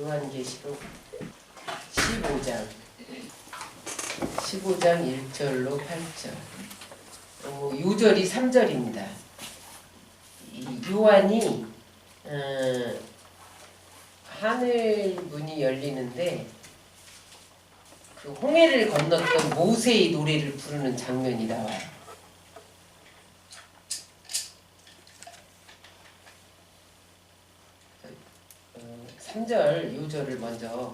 요한계시록 15장 1절로 8절. 요절이 3절입니다. 요한이 하늘 문이 열리는데 그 홍해를 건넜던 모세의 노래를 부르는 장면이 나와요. 3절 요절을 먼저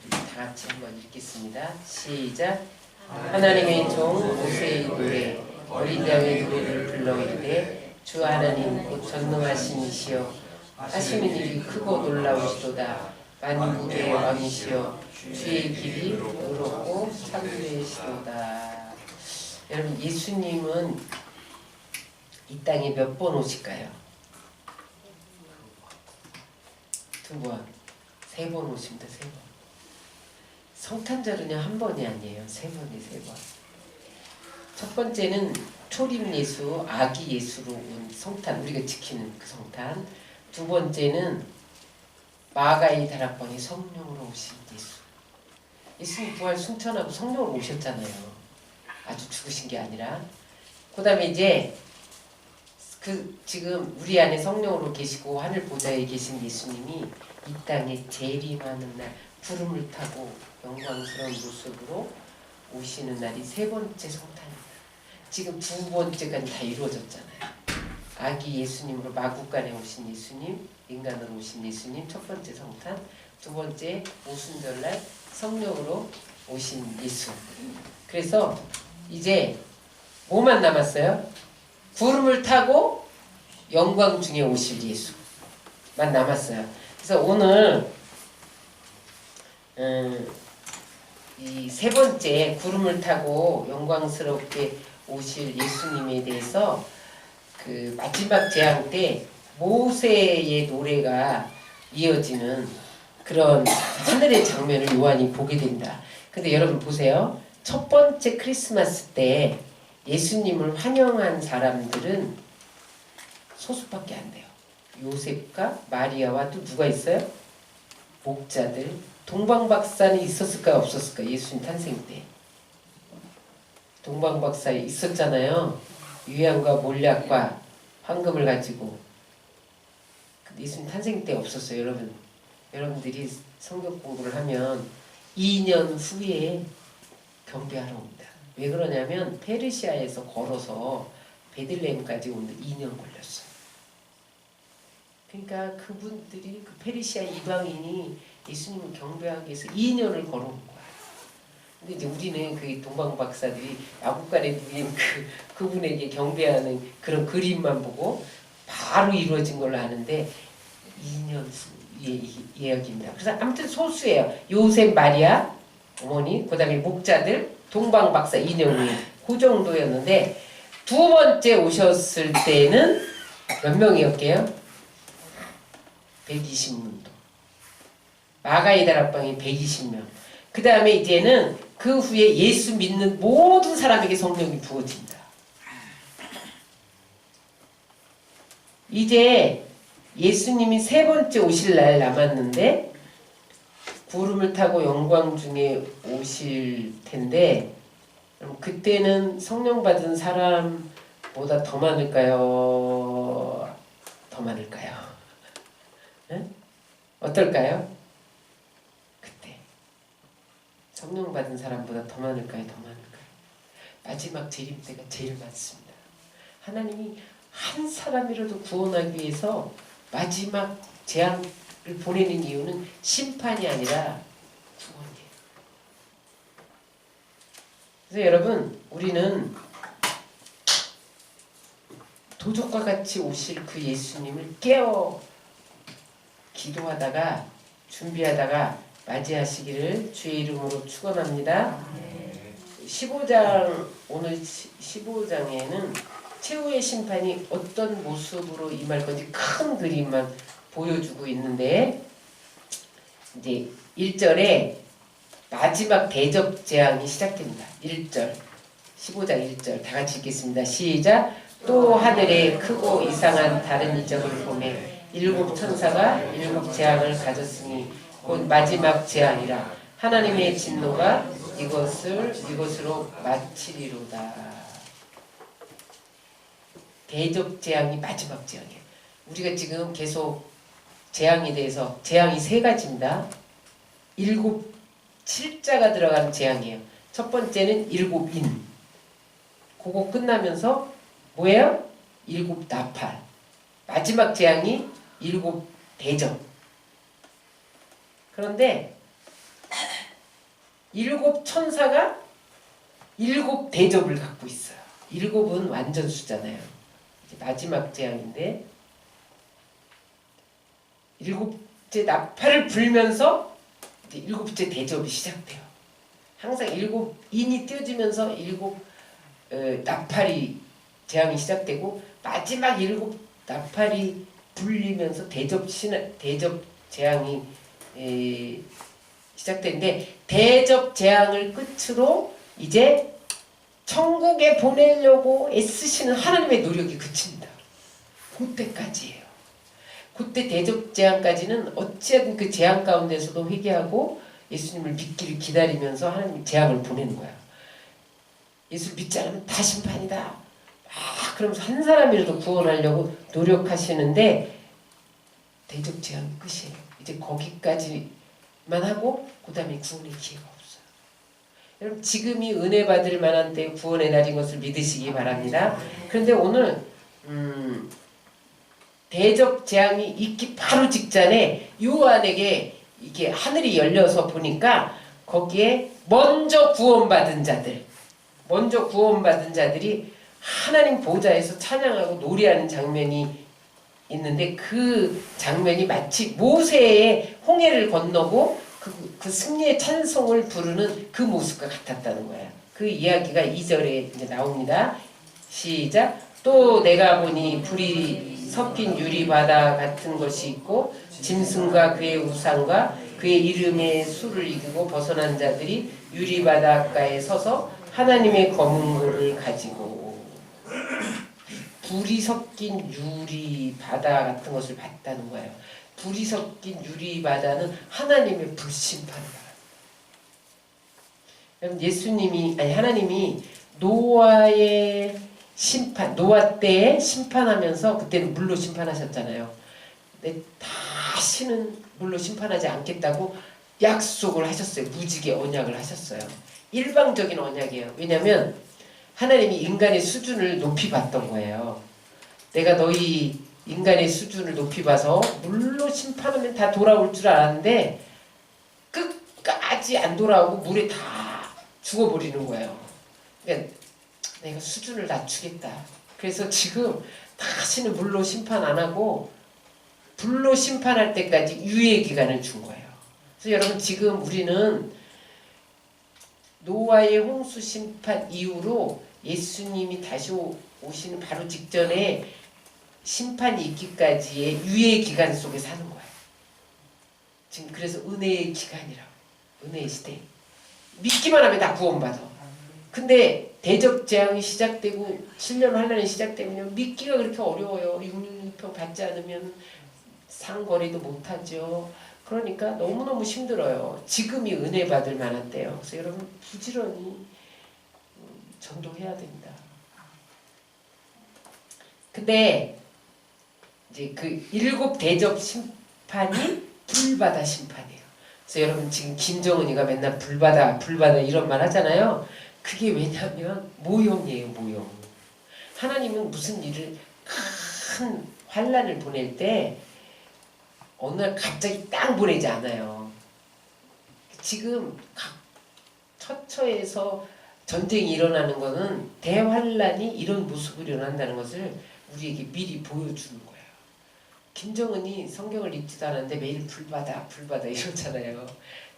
우리 다 같이 한번 읽겠습니다. 시작. 하나님의 종 모세의 노래 어린 양의 노래를 불러 이르되 주 하나님 곧 전능하신 이시여 하시는 일이 크고 놀라우시도다. 만국의 왕이시여 주의 길이 의롭고 참되시도다. 여러분, 예수님은 이 땅에 몇 번 오실까요? 2번, 3번 오십니다. 3번. 성탄절은요, 한 번이 아니에요. 3번이 3번. 첫 번째는 초림 예수, 아기 예수로 온 성탄, 우리가 지키는 그 성탄. 두 번째는 마가의 다락방에 성령으로 오신 예수. 예수님 부활 승천하고 성령으로 오셨잖아요. 아주 죽으신 게 아니라. 그 다음에 이제 지금 우리 안에 성령으로 계시고 하늘 보좌에 계신 예수님이 이 땅에 재림하는 날 구름을 타고 영광스러운 모습으로 오시는 날이 3번째 성탄입니다. 지금 2번째까지 다 이루어졌잖아요. 아기 예수님으로 마국간에 오신 예수님, 인간으로 오신 예수님, 첫 번째 성탄. 두 번째 오순절날 성령으로 오신 예수. 그래서 이제 뭐만 남았어요? 구름을 타고 영광 중에 오실 예수만 남았어요. 그래서 오늘 이 3번째 구름을 타고 영광스럽게 오실 예수님에 대해서 그 마지막 재앙 때 모세의 노래가 이어지는 그런 하늘의 장면을 요한이 보게 된다. 근데 여러분 보세요. 첫 번째 크리스마스 때 예수님을 환영한 사람들은 소수밖에 안 돼요. 요셉과 마리아와 또 누가 있어요? 목자들. 동방박사는 있었을까요? 없었을까요? 예수님 탄생 때. 동방박사에 있었잖아요. 유양과 몰약과 황금을 가지고. 근데 예수님 탄생 때 없었어요. 여러분들이 성경 공부를 하면 2년 후에 경배하러 옵니다. 왜 그러냐면 페르시아에서 걸어서 베들레헴까지 오는데 2년 걸렸어요. 그러니까 그분들이 그 페르시아 이방인이 예수님을 경배하기 위해서 2년을 걸어온 거야. 근데 이제 우리는 그 동방 박사들이 마국간에 누인 그분에게 경배하는 그런 그림만 보고 바로 이루어진 걸로 아는데 2년 후의 이야기입니다. 그래서 아무튼 소수예요. 요셉, 마리아, 어머니, 그 다음에 목자들, 동방 박사 2년 후에 그 정도였는데 두 번째 오셨을 때는 몇 명이었게요? 120문도. 마가의 다락방이 120명. 그 다음에 이제는 그 후에 예수 믿는 모든 사람에게 성령이 부어진다. 이제 예수님이 3번째 오실 날 남았는데 구름을 타고 영광 중에 오실 텐데 그때는 성령 받은 사람보다 더 많을까요? 더 많을까요? 응? 어떨까요? 그때 성령 받은 사람보다 더 많을까요? 더 많을까요? 마지막 재림 때가 제일 많습니다. 하나님이 한 사람이라도 구원하기 위해서 마지막 재앙을 보내는 이유는 심판이 아니라 구원이에요. 그래서 여러분, 우리는 도적과 같이 오실 그 예수님을 깨어 기도하다가 준비하다가 맞이하시기를 주의 이름으로 축원합니다. 15장 오늘 15장에는 최후의 심판이 어떤 모습으로 임할 건지 큰 그림만 보여주고 있는데 이제 1절에 마지막 대접 재앙이 시작됩니다. 1절 15장 1절 다 같이 읽겠습니다. 시작. 또 하늘에 크고 이상한 다른 이적을 보매 7 천사가 7 재앙을 가졌으니 곧 마지막 재앙이라. 하나님의 진노가 이것으로 마치리로다. 대접 재앙이 마지막 재앙이에요. 우리가 지금 계속 재앙에 대해서, 재앙이 세 가지입니다. 7자가 들어가는 재앙이에요. 첫 번째는 7인. 그거 끝나면서 뭐예요? 7나팔. 마지막 재앙이 7대접. 그런데 7천사가 7대접을 갖고 있어요. 7은 완전 수잖아요. 이제 마지막 재앙인데 7째 나팔을 불면서 이제 7째 대접이 시작돼요. 항상 7인이 띄워지면서 7나팔이 재앙이 시작되고 마지막 7나팔이 불리면서 대접 재앙이 시작되는데 대접 재앙을 끝으로 이제 천국에 보내려고 애쓰시는 하나님의 노력이 그칩니다. 그때까지예요. 그때 대접 재앙까지는 어찌하든 그 재앙 가운데서도 회개하고 예수님을 믿기를 기다리면서 하나님 재앙을 보내는 거야. 예수 믿지 않으면 다 심판이다. 그러면서 한 사람이라도 구원하려고 노력하시는데 대접 재앙이 끝이에요. 이제 거기까지만 하고 그 다음에 구원의 기회가 없어요. 여러분 지금이 은혜 받을 만한 때 구원의 날인 것을 믿으시기 바랍니다. 그런데 오늘 대접 재앙이 있기 바로 직전에 요한에게 이게 하늘이 열려서 보니까 거기에 먼저 구원받은 자들이 하나님 보좌에서 찬양하고 노래하는 장면이 있는데 그 장면이 마치 모세의 홍해를 건너고 그 승리의 찬송을 부르는 그 모습과 같았다는 거야. 그 이야기가 2절에 이제 나옵니다. 시작. 또 내가 보니 불이 섞인 유리바다 같은 것이 있고 짐승과 그의 우상과 그의 이름의 수를 이기고 벗어난 자들이 유리바닷가에 서서 하나님의 검은고를 가지고 불이 섞인 유리바다 같은 것을 봤다는 거예요. 불이 섞인 유리바다는 하나님의 불심판을 말합니다. 하나님이 노아의 심판, 노아 때에 심판하면서 그때는 물로 심판하셨잖아요. 근데 다시는 물로 심판하지 않겠다고 약속을 하셨어요. 무지개 언약을 하셨어요. 일방적인 언약이에요. 왜냐하면 하나님이 인간의 수준을 높이 봤던 거예요. 내가 너희 인간의 수준을 높이 봐서 물로 심판하면 다 돌아올 줄 알았는데 끝까지 안 돌아오고 물에 다 죽어버리는 거예요. 그러니까 내가 수준을 낮추겠다. 그래서 지금 다시는 물로 심판 안 하고 불로 심판할 때까지 유예 기간을 준 거예요. 그래서 여러분 지금 우리는 노아의 홍수 심판 이후로 예수님이 다시 오시는 바로 직전에 심판이 있기까지의 유예 기간 속에 사는 거예요. 지금 그래서 은혜의 기간이라고. 은혜의 시대. 믿기만 하면 다 구원받아. 근데 대접 재앙이 시작되고 7년 환란이 시작되면 믿기가 그렇게 어려워요. 666평 받지 않으면 상거래도 못하죠. 그러니까 너무너무 힘들어요. 지금이 은혜 받을 만한 때요. 그래서 여러분 부지런히 전도해야 됩니다. 근데 이제 그 7 대접 심판이 불바다 심판이에요. 그래서 여러분 지금 김정은이가 맨날 불바다 이런 말 하잖아요. 그게 왜냐면 모형이에요. 모형. 하나님은 무슨 일을 큰 환란을 보낼 때 어느 날 갑자기 딱 보내지 않아요. 지금 각 처처에서 전쟁이 일어나는 것은 대환란이 이런 모습으로 일어난다는 것을 우리에게 미리 보여주는 거예요. 김정은이 성경을 읽지도 않았는데 매일 불바다 이러잖아요.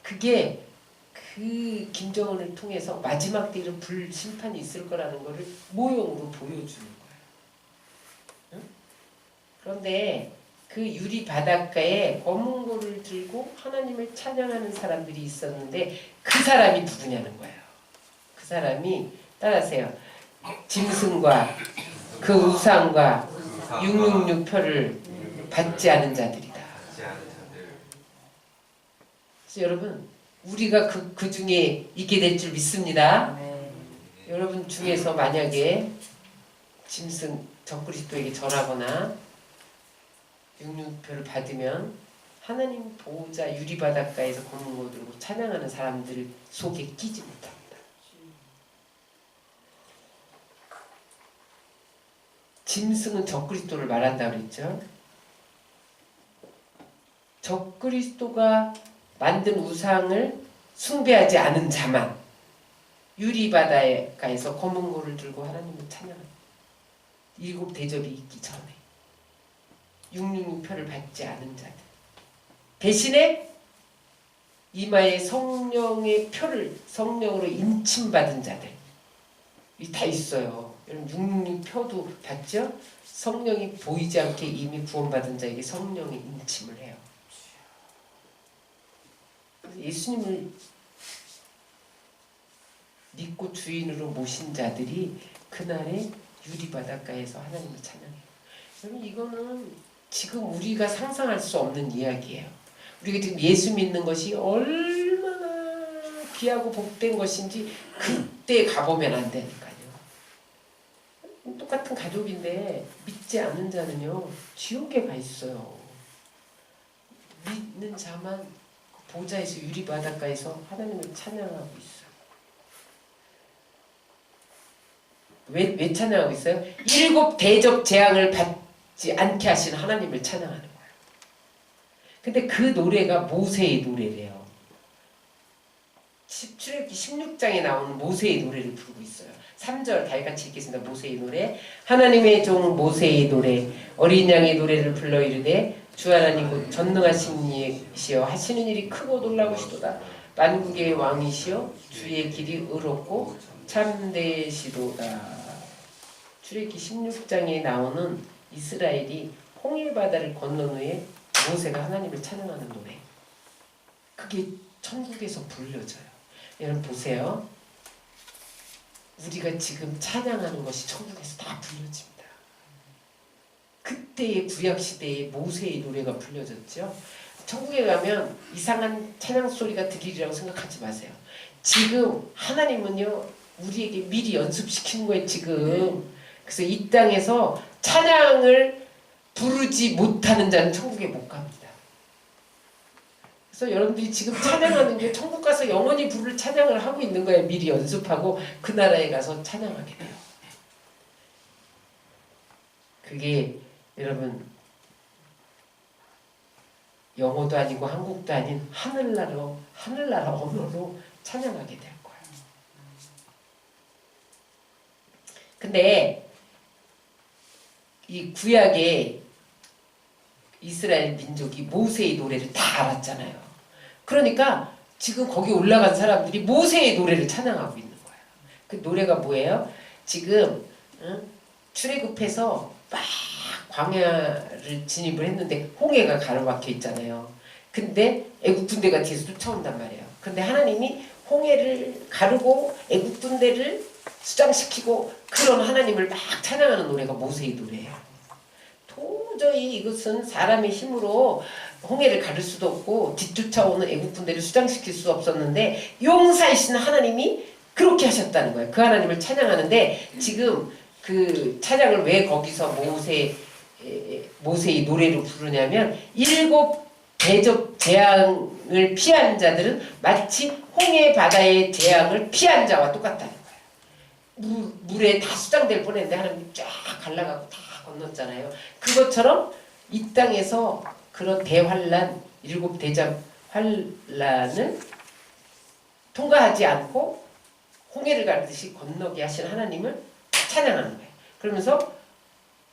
그게 그 김정은을 통해서 마지막 때 이런 불심판이 있을 거라는 것을 모형으로 보여주는 거예요. 응? 그런데 그 유리 바닷가에 검은 고를 들고 하나님을 찬양하는 사람들이 있었는데 그 사람이 누구냐는 거예요. 그 사람이 따라하세요. 짐승과 그 우상과 666표를 받지 않은 자들이다. 그래서 여러분 우리가 그 중에 있게 될 줄 믿습니다. 네. 여러분 중에서 만약에 짐승 적그리스도에게 절하거나 육류표를 받으면 하나님 보호자 유리바닷가에서 검은 거 들고 찬양하는 사람들 속에 끼지 못합니다. 짐승은 적그리스도를 말한다 그랬죠. 적그리스도가 만든 우상을 숭배하지 않은 자만 유리바닷가에서 검은 고를 들고 하나님을 찬양합니다. 일곱 대접이 있기 전에 육류표를 받지 않은 자들 대신에 이마에 성령의 표를 성령으로 인침받은 자들 이 다 있어요. 여러분 육류표도 받죠? 성령이 보이지 않게 이미 구원받은 자에게 성령의 인침을 해요. 예수님을 믿고 주인으로 모신 자들이 그날에 유리바닷가에서 하나님을 찬양해요. 여러분 이거는 지금 우리가 상상할 수 없는 이야기예요. 우리가 지금 예수 믿는 것이 얼마나 귀하고 복된 것인지 그때 가보면 안 되니까요. 똑같은 가족인데 믿지 않는 자는요 지옥에 가 있어요. 믿는 자만 보좌에서 유리바닷가에서 하나님을 찬양하고 있어요. 왜 찬양하고 있어요? 일곱 대접 재앙을 받지 않게 하시는 하나님을 찬양하는 거예요. 근데 그 노래가 모세의 노래래요. 출애굽기 16장에 나오는 모세의 노래를 부르고 있어요. 3절 다 같이 읽겠습니다. 모세의 노래. 하나님의 종 모세의 노래 어린 양의 노래를 불러 이르되 주 하나님 곧 전능하신 이시여 하시는 일이 크고 놀라우시도다. 만국의 왕이시여 주의 길이 의롭고 참되시도다. 출애굽기 16장에 나오는 이스라엘이 홍해 바다를 건넌 후에 모세가 하나님을 찬양하는 노래. 그게 천국에서 불려져요. 여러분 보세요. 우리가 지금 찬양하는 것이 천국에서 다 불려집니다. 그때의 구약시대의 모세의 노래가 불려졌죠. 천국에 가면 이상한 찬양 소리가 들리리라고 생각하지 마세요. 지금 하나님은요 우리에게 미리 연습시키는 거예요. 지금. 그래서 이 땅에서 찬양을 부르지 못하는 자는 천국에 못 갑니다. 그래서 여러분들이 지금 찬양하는 게 천국 가서 영원히 부를 찬양을 하고 있는 거예요. 미리 연습하고 그 나라에 가서 찬양하게 돼요. 그게 여러분 영어도 아니고 한국도 아닌 하늘나라 언어로 찬양하게 될 거예요. 근데 이 구약의 이스라엘 민족이 모세의 노래를 다 알았잖아요. 그러니까 지금 거기 올라간 사람들이 모세의 노래를 찬양하고 있는 거예요. 그 노래가 뭐예요? 지금 출애굽해서 막 광야를 진입을 했는데 홍해가 가로막혀 있잖아요. 근데 애국 군대가 뒤에서 쫓아온단 말이에요. 근데 하나님이 홍해를 가르고 애국 군대를 수장시키고 그런 하나님을 막 찬양하는 노래가 모세의 노래예요. 도저히 이것은 사람의 힘으로 홍해를 가를 수도 없고 뒤쫓아오는 애국 군대를 수장시킬 수 없었는데 용사이신 하나님이 그렇게 하셨다는 거예요. 그 하나님을 찬양하는데 지금 그 찬양을 왜 거기서 모세의 노래로 부르냐면 일곱 대접 재앙을 피한 자들은 마치 홍해 바다의 재앙을 피한 자와 똑같다는 거예요. 물에 다 수장될 뻔했는데 하나님이 쫙 갈라가고 다 건넜잖아요. 그것처럼 이 땅에서 그런 대환란, 일곱 대접 환란을 통과하지 않고 홍해를 가르듯이 건너게 하신 하나님을 찬양하는 거예요. 그러면서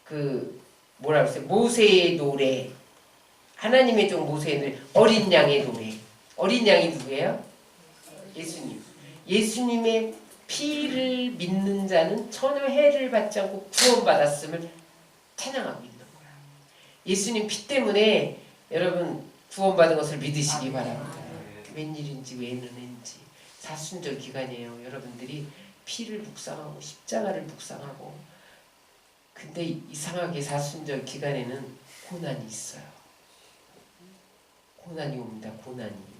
그 뭐라고 했어요? 모세의 노래, 하나님의 종 모세의 노래, 어린 양의 노래. 어린 양이 누구예요? 예수님. 예수님의 피를 믿는 자는 전혀 해를 받지 않고 구원받았음을 찬양하고 있는 거야. 예수님 피 때문에 여러분 구원받은 것을 믿으시기 바랍니다. 웬일인지 왜 은혜인지 사순절 기간이에요. 여러분들이 피를 묵상하고 십자가를 묵상하고 근데 이상하게 사순절 기간에는 고난이 있어요. 고난이 옵니다. 고난이.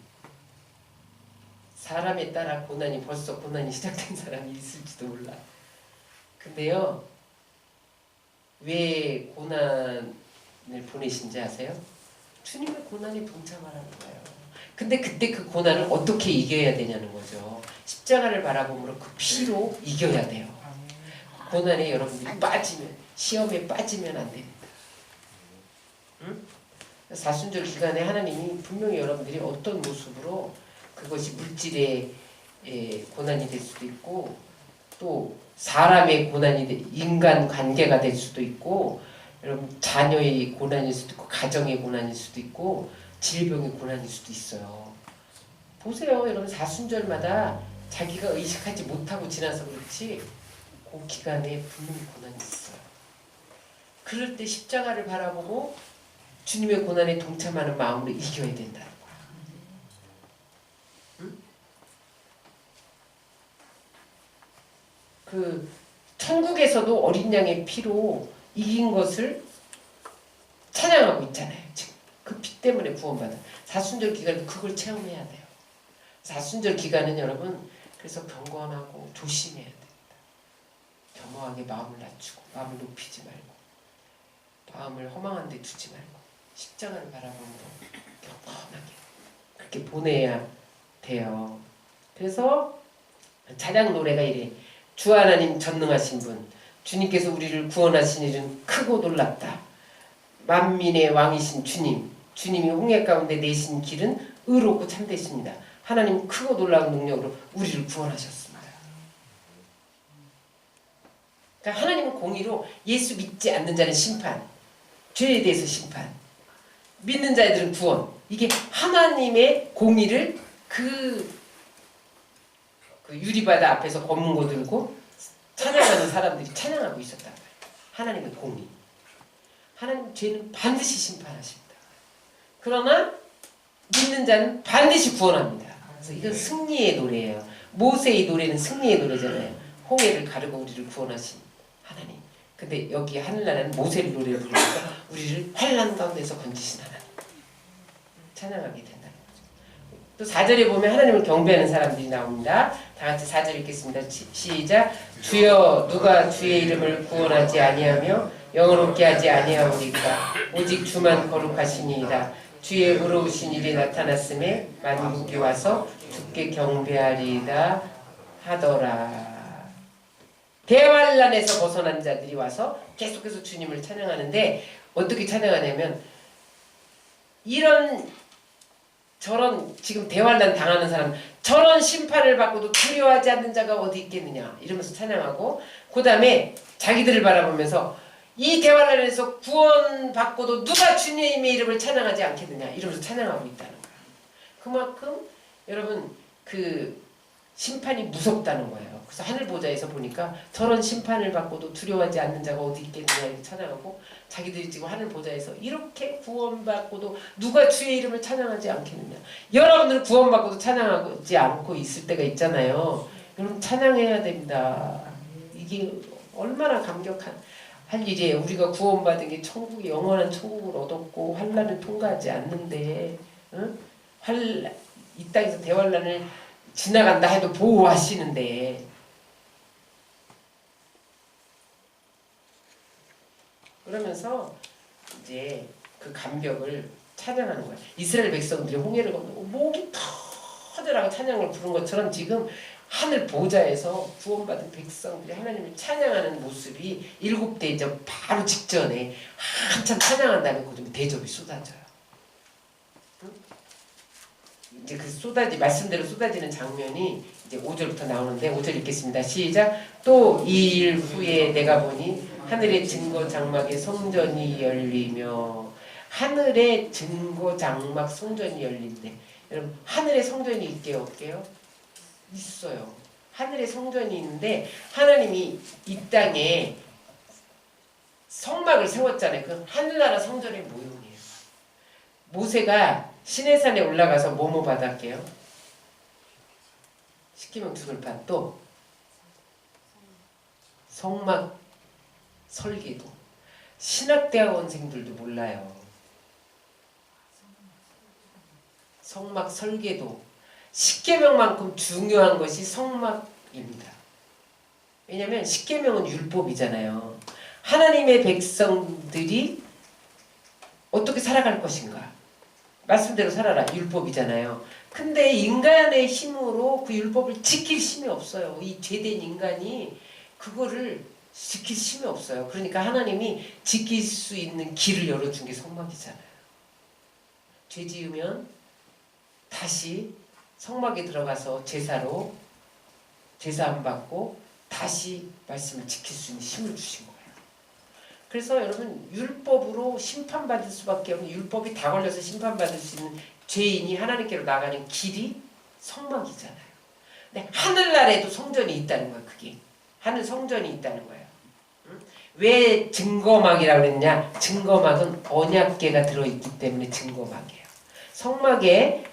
사람에 따라 벌써 고난이 시작된 사람이 있을지도 몰라. 근데요, 왜 고난을 보내신지 아세요? 주님의 고난에 동참하라는 거예요. 근데 그때 그 고난을 어떻게 이겨야 되냐는 거죠. 십자가를 바라보므로 그 피로 이겨야 돼요. 고난에 여러분들이 빠지면, 시험에 빠지면 안 됩니다. 응? 사순절 기간에 하나님이 분명히 여러분들이 어떤 모습으로, 그것이 물질의 고난이 될 수도 있고, 또 사람의 고난이 인간 관계가 될 수도 있고, 여러분 자녀의 고난일 수도 있고, 가정의 고난일 수도 있고, 질병의 고난일 수도 있어요. 보세요, 여러분 사순절마다 자기가 의식하지 못하고 지나서 그렇지 그 기간에 분명히 고난이 있어요. 그럴 때 십자가를 바라보고 주님의 고난에 동참하는 마음으로 이겨야 된다는 거야. 응? 그 천국에서도 어린 양의 피로 이긴 것을 찬양하고 있잖아요. 지금 그 피 때문에 구원받아. 사순절 기간은 그걸 체험해야 돼요. 사순절 기간은 여러분 그래서 경건하고 조심해야 됩니다. 겸허하게 마음을 낮추고 마음을 높이지 말고 마음을 허망한 데 두지 말고 십자가를 바라보므로 겸허하게 그렇게 보내야 돼요. 그래서 찬양 노래가 이래. 주 하나님 전능하신 분, 주님께서 우리를 구원하신 일은 크고 놀랍다. 만민의 왕이신 주님, 주님이 홍해 가운데 내신 길은 의롭고 참되십니다. 하나님 크고 놀라운 능력으로 우리를 구원하셨습니다. 그러니까 하나님은 공의로 예수 믿지 않는 자는 심판, 죄에 대해서 심판, 믿는 자들은 구원. 이게 하나님의 공의를 그 유리바다 앞에서 검은고 들고 찬양하는 사람들이 찬양하고 있었단 말이에요. 하나님의 공의. 하나님 죄는 반드시 심판하십니다. 그러나 믿는 자는 반드시 구원합니다. 그래서 이건 승리의 노래예요. 모세의 노래는 승리의 노래잖아요. 홍해를 가르고 우리를 구원하신 하나님. 근데 여기 하늘나라는 모세의 노래를 부르니까 우리를 환난 가운데서 건지신 하나님. 찬양하게 된다는 거죠. 또 4절에 보면 하나님을 경배하는 사람들이 나옵니다. 다 같이 4절 읽겠습니다. 시작. 주여 누가 주의 이름을 구원하지 아니하며 영원롭게 하지 아니하오리까. 오직 주만 거룩하시니이다. 주의 의로우신 일이 나타났음에 만국이 와서 주께 경배하리이다 하더라. 대환란에서 벗어난 자들이 와서 계속해서 주님을 찬양하는데 어떻게 찬양하냐면 저런 지금 대환란 당하는 사람 저런 심판을 받고도 두려워하지 않는 자가 어디 있겠느냐 이러면서 찬양하고 그 다음에 자기들을 바라보면서 이 대환란에서 구원받고도 누가 주님의 이름을 찬양하지 않겠느냐 이러면서 찬양하고 있다는 거야. 그만큼 여러분 그 심판이 무섭다는 거예요. 그래서 하늘 보좌에서 보니까 저런 심판을 받고도 두려워하지 않는 자가 어디 있겠느냐 이렇게 찬양하고 자기들이 지금 하늘 보좌에서 이렇게 구원받고도 누가 주의 이름을 찬양하지 않겠느냐. 여러분들은 구원받고도 찬양하지 않고 있을 때가 있잖아요. 여러분 찬양해야 됩니다. 이게 얼마나 감격한 할 일이에요. 우리가 구원받은 게 천국이 영원한 천국을 얻었고 환난을 통과하지 않는데 응? 이 땅에서 대환난을 지나간다 해도 보호하시는데 그러면서 이제 그 감격을 찬양하는 거예요. 이스라엘 백성들이 홍해를 건너고 목이 터져라고 찬양을 부른 것처럼 지금 하늘 보좌에서 구원받은 백성들이 하나님을 찬양하는 모습이 7 대접 바로 직전에 한참 찬양한 다음에 그 대접이 쏟아져요. 응? 이제 그 말씀대로 쏟아지는 장면이 이제 5절부터 나오는데 5절 읽겠습니다. 시작. 또 이 일 후에 내가 보니 하늘의 증거 장막에 성전이 열리며 하늘의 증거 장막 성전이 열린대. 여러분 하늘에 성전이 있게요 없게요? 있어요. 하늘에 성전이 있는데 하나님이 이 땅에 성막을 세웠잖아요. 그 하늘나라 성전의 모형이에요. 모세가 시내산에 올라가서 뭐뭐 받았게요? 십계명 두들판 또 성막 설계도. 신학대학원생들도 몰라요. 성막 설계도. 십계명만큼 중요한 것이 성막입니다. 왜냐하면 십계명은 율법이잖아요. 하나님의 백성들이 어떻게 살아갈 것인가? 말씀대로 살아라. 율법이잖아요. 근데 인간의 힘으로 그 율법을 지킬 힘이 없어요. 이 죄된 인간이 그거를 지킬 힘이 없어요. 그러니까 하나님이 지킬 수 있는 길을 열어준 게 성막이잖아요. 죄 지으면 다시 성막에 들어가서 제사로 제사 안 받고 다시 말씀을 지킬 수 있는 힘을 주신 거예요. 그래서 여러분 율법으로 심판받을 수밖에 없는, 율법이 다 걸려서 심판받을 수 있는 죄인이 하나님께로 나가는 길이 성막이잖아요. 근데 하늘나라에도 성전이 있다는 거예요. 그게 하늘 성전이 있다는 거예요. 왜 증거막이라고 그랬냐? 증거막은 언약궤가 들어있기 때문에 증거막이에요. 성막에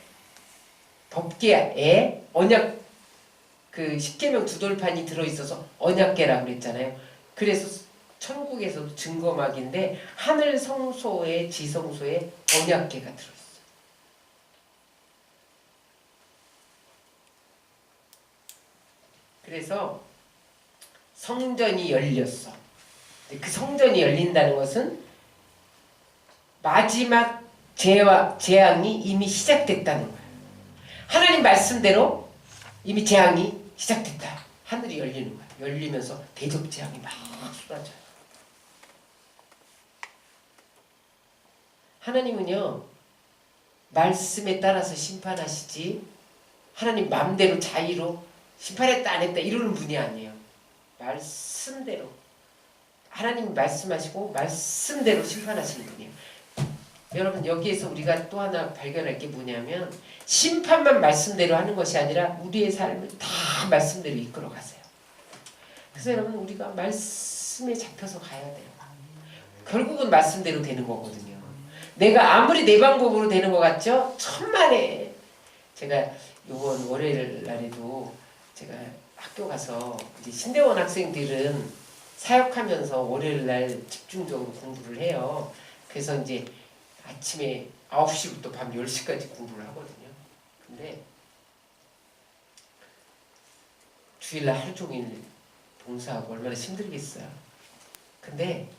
법궤에 언약 그 십계명 두 돌판이 들어있어서 언약궤라고 그랬잖아요. 그래서 천국에서도 증거막인데 하늘 성소에 지성소에 언약궤가 들어있어요. 그래서 성전이 열렸어. 그 성전이 열린다는 것은 마지막 재앙이 이미 시작됐다는 거예요. 하나님 말씀대로 이미 재앙이 시작됐다. 하늘이 열리는 거야. 열리면서 대적 재앙이 막 쏟아져요. 하나님은요, 말씀에 따라서 심판하시지 하나님 마음대로 자의로 심판했다 안 했다 이러는 분이 아니에요. 말씀대로 하나님이 말씀하시고 말씀대로 심판하시는 분이에요. 여러분 여기에서 우리가 또 하나 발견할 게 뭐냐면 심판만 말씀대로 하는 것이 아니라 우리의 삶을 다 말씀대로 이끌어 가세요. 그래서 여러분 우리가 말씀에 잡혀서 가야 돼요. 결국은 말씀대로 되는 거거든요. 내가 아무리 내 방법으로 되는 것 같죠? 천만에 제가 이번 월요일 날에도 제가 학교 가서 이제 신대원 학생들은 사역하면서 월요일 날 집중적으로 공부를 해요. 그래서 이제 아침에 9시부터 밤 10시까지 공부를 하거든요. 근데 주일날 하루 종일 봉사하고 얼마나 힘들겠어요. 근데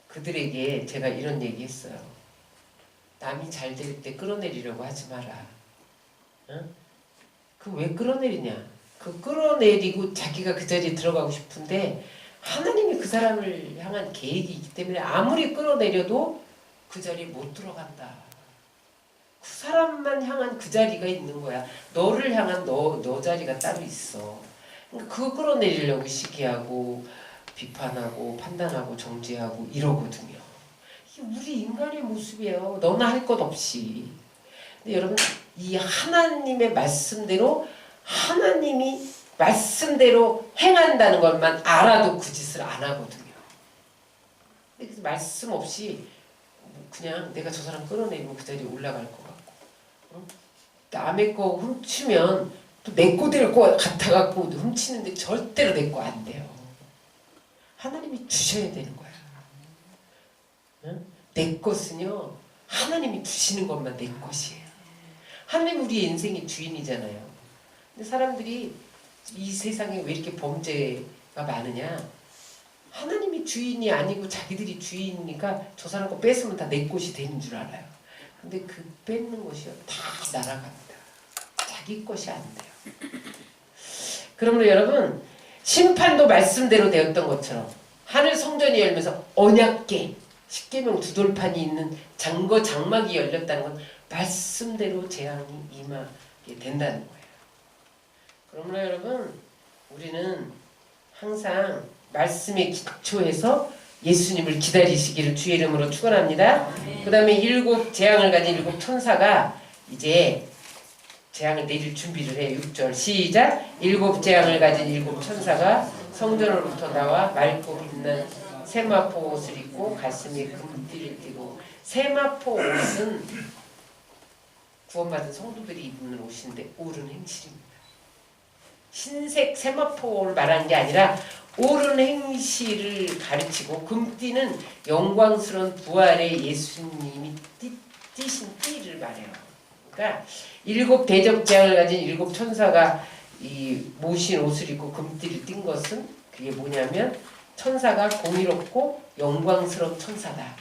그들에게 제가 이런 얘기 했어요. 남이 잘 될 때 끌어내리려고 하지 마라. 응? 그 왜 끌어내리냐? 그 끌어내리고 자기가 그 자리에 들어가고 싶은데 하나님이 그 사람을 향한 계획이 있기 때문에 아무리 끌어내려도 그 자리에 못 들어간다. 그 사람만 향한 그 자리가 있는 거야. 너를 향한 너 자리가 따로 있어. 그러니까 그거 끌어내리려고 시기하고 비판하고 판단하고 정죄하고 이러거든요. 이게 우리 인간의 모습이에요. 너나 할 것 없이. 근데 여러분 이 하나님의 말씀대로 하나님이 말씀대로 행한다는 것만 알아도 그 짓을 안 하거든요. 근데 그 말씀 없이 그냥 내가 저 사람 끌어내리면 그 자리에 올라갈 것 같고, 남의 거 훔치면 또 내 거 될 것 같아갖고 훔치는데 절대로 내 거 안 돼요. 하나님이 주셔야 되는 거야. 내 것은요 하나님이 주시는 것만 내 것이에요. 하나님 우리 인생의 주인이잖아요. 근데 사람들이 이 세상에 왜 이렇게 범죄가 많으냐? 하나님이 주인이 아니고 자기들이 주인이니까 저 사람 거 뺏으면 다 내 것이 되는 줄 알아요. 근데 그 뺏는 것이요 다 날아갑니다. 자기 것이 안 돼요. 그러므로 여러분 심판도 말씀대로 되었던 것처럼 하늘 성전이 열면서 언약궤 십계명 두 돌판이 있는 장막이 열렸다는 건 말씀대로 재앙이 임하게 된다는 거예요. 그러므로 여러분 우리는 항상 말씀에 기초해서 예수님을 기다리시기를 주의 이름으로 축원합니다. 그 다음에 일곱 재앙을 가진 일곱 천사가 이제 재앙을 내릴 준비를 해요. 6절 시작. 일곱 재앙을 가진 일곱 천사가 성전으로부터 나와 맑고 빛난 세마포 옷을 입고 가슴에 금띠를 띠고, 세마포 옷은 구원받은 성도들이 입는 옷인데 옳은 행실입니다. 흰색 세마포를 말하는 게 아니라 옳은 행실을 가르치고, 금띠는 영광스러운 부활의 예수님이 띠신 띠를 말해요. 그러니까 일곱 대접장을 가진 일곱 천사가 이 모신 옷을 입고 금띠를 띈 것은 그게 뭐냐면 천사가 공의롭고 영광스러운 천사다.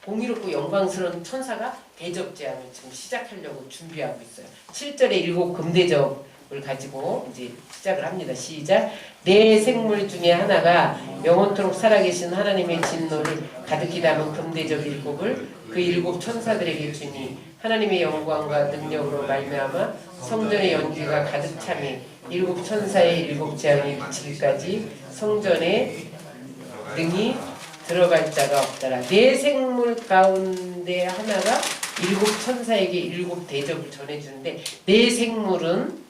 공의롭고 영광스러운 천사가 대접제안을 지금 시작하려고 준비하고 있어요. 7절에 일곱 금대접을 가지고 이제 시작을 합니다. 시작. 네 생물 중에 하나가 영원토록 살아계신 하나님의 진노를 가득히 담은 금대접 일곱을 그 일곱 천사들에게 주니 하나님의 영광과 능력으로 말미암아 성전의 연기가 가득 차며 일곱 천사의 일곱 재앙이 그치기까지 성전에 능히 들어갈 자가 없더라. 네 생물 가운데 하나가 일곱 천사에게 일곱 대접을 전해주는데 네 생물은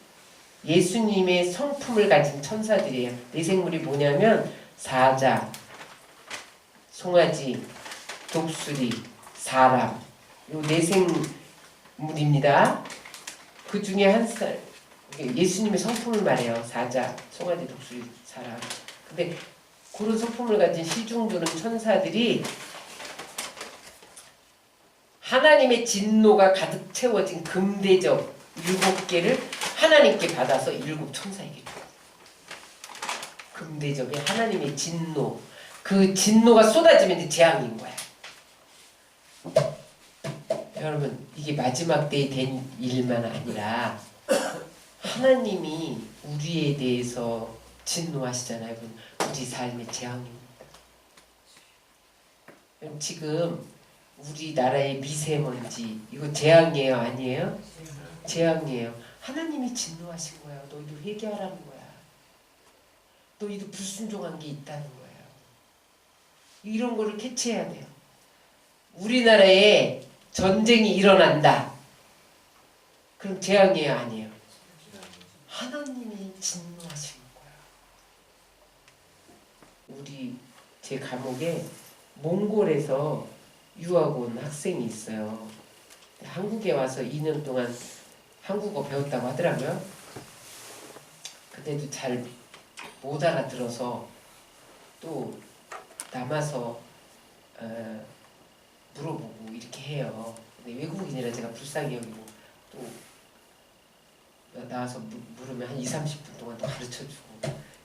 예수님의 성품을 가진 천사들이에요. 네 생물이 뭐냐면 사자, 송아지, 독수리, 사람. 요 네 생물입니다. 그 중에 한 살 예수님의 성품을 말해요. 사자, 송아지, 독수리, 사람. 근데 그런 성품을 가진 시중들은 천사들이 하나님의 진노가 가득 채워진 금대접 7개를 하나님께 받아서 일곱 천사에게 줘요. 금대접에 하나님의 진노, 그 진노가 쏟아지면 이제 재앙인 거야. 여러분 이게 마지막 때에 된 일만 아니라 하나님이 우리에 대해서 진노하시잖아요. 우리 삶의 재앙입니다. 지금 우리나라의 미세먼지 이거 재앙이에요? 아니에요? 재앙이에요. 하나님이 진노하신 거예요. 너희도 회개하라는 거야. 너희도 불순종한 게 있다는 거예요. 이런 거를 캐치해야 돼요. 우리나라에 전쟁이 일어난다. 그럼 재앙이에요? 아니에요? 하나님이 진노하신 거야. 제 감옥에 몽골에서 유학 온 학생이 있어요. 한국에 와서 2년 동안 한국어 배웠다고 하더라고요. 그때도 잘 못 알아들어서 또 남아서 물어보고 이렇게 해요. 근데 외국인이라 제가 불쌍히 여기고 또 나와서 물으면 한 20-30분 동안 또 가르쳐주고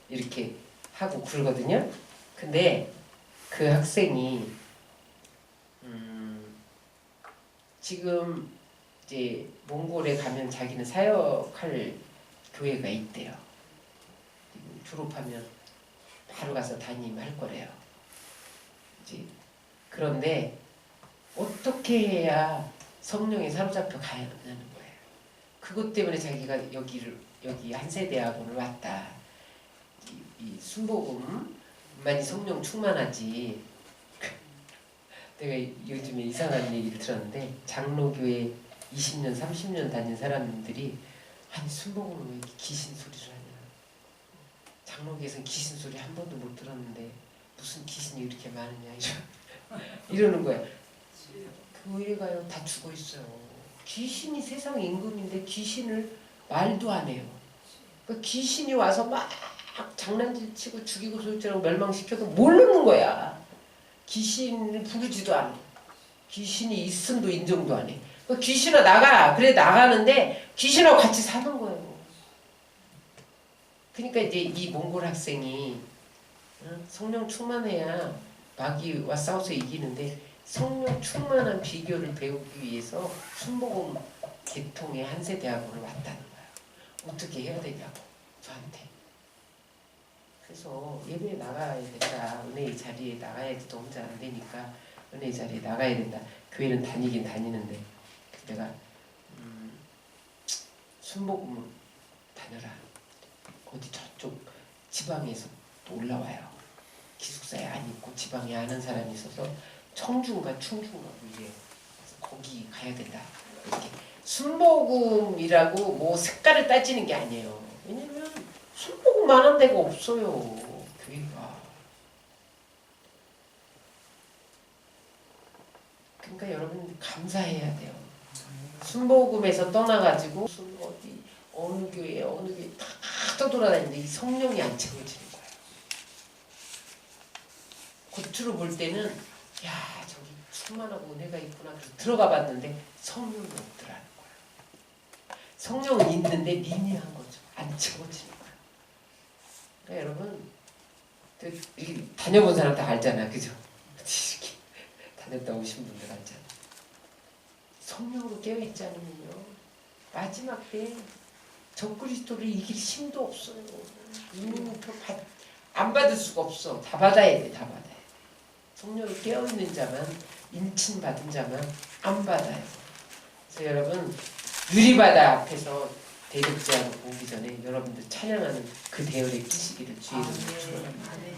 이렇게 하고 그러거든요. 근데 그 학생이 지금 이제 몽골에 가면 자기는 사역할 교회가 있대요. 졸업하면 바로 가서 담임할 거래요. 이제 그런데 어떻게 해야 성령에 사로잡혀 가야 하는 거예요. 그것 때문에 자기가 여기 한세대학원을 왔다. 이 순복음만이 성령 충만하지. 내가 요즘에 이상한 얘기를 들었는데 장로교회 20년, 30년 다닌 사람들이 아니 순복음은 왜 이렇게 귀신 소리를 하냐. 장로교에서는 귀신 소리 한 번도 못 들었는데 무슨 귀신이 이렇게 많으냐 이러는 거야. 교회가요 다 죽어 있어요. 귀신이 세상 임금인데 귀신을 말도 안 해요. 그러니까 귀신이 와서 막 장난질 치고 죽이고 소리치고 멸망시켜도 모르는 거야. 귀신을 부르지도 않아. 귀신이 있음도 인정도 안 해. 그러니까 귀신아 나가. 그래 나가는데 귀신하고 같이 사는 거예요. 그러니까 이제 이 몽골 학생이 성령 충만해야 마귀와 싸워서 이기는데 성령 충만한 비결을 배우기 위해서 순복음 계통의 한세대학원을 왔다는 거야. 어떻게 해야 되냐고 저한테. 그래서 예배에 나가야 된다. 은혜의 자리에 나가야지 또 혼자 안 되니까 은혜의 자리에 나가야 된다. 교회는 다니긴 다니는데 내가 순복음을 다녀라. 어디 저쪽 지방에서 또 올라와요. 기숙사에 안 있고 지방에 아는 사람이 있어서 청주인가 충주인가 이제 거기 가야 된다. 이렇게 순복음이라고 뭐 색깔을 따지는 게 아니에요. 왜냐면 순복음만 한 데가 없어요. 교회가. 그러니까 여러분 감사해야 돼요. 순복음에서 떠나가지고 어디 어느 교회 다 떠돌아다니는데 이 성령이 안 채워지는 거예요. 겉으로 볼 때는 야 저기 충만하고 은혜가 있구나 그래서 들어가 봤는데 성령이 없더라는 거예요. 성령은 있는데 미미한 거죠. 안 채워지는 거야. 그러니까 여러분 이렇게 다녀본 사람 다 알잖아, 그죠? 이렇게 다녔다 오신 분들 알잖아. 성령으로 깨어있지 않으면요 마지막 때 적그리스도를 이길 힘도 없어요. 안 받을 수가 없어. 다 받아야 돼. 다 받아야 돼. 성령을 깨어있는 자만, 인친 받은 자만 안 받아요. 그래서 여러분 유리바다 앞에서 대적제하고 오기 전에 여러분들 찬양하는 그 대열에 끼시기를 주의로 축원합니다.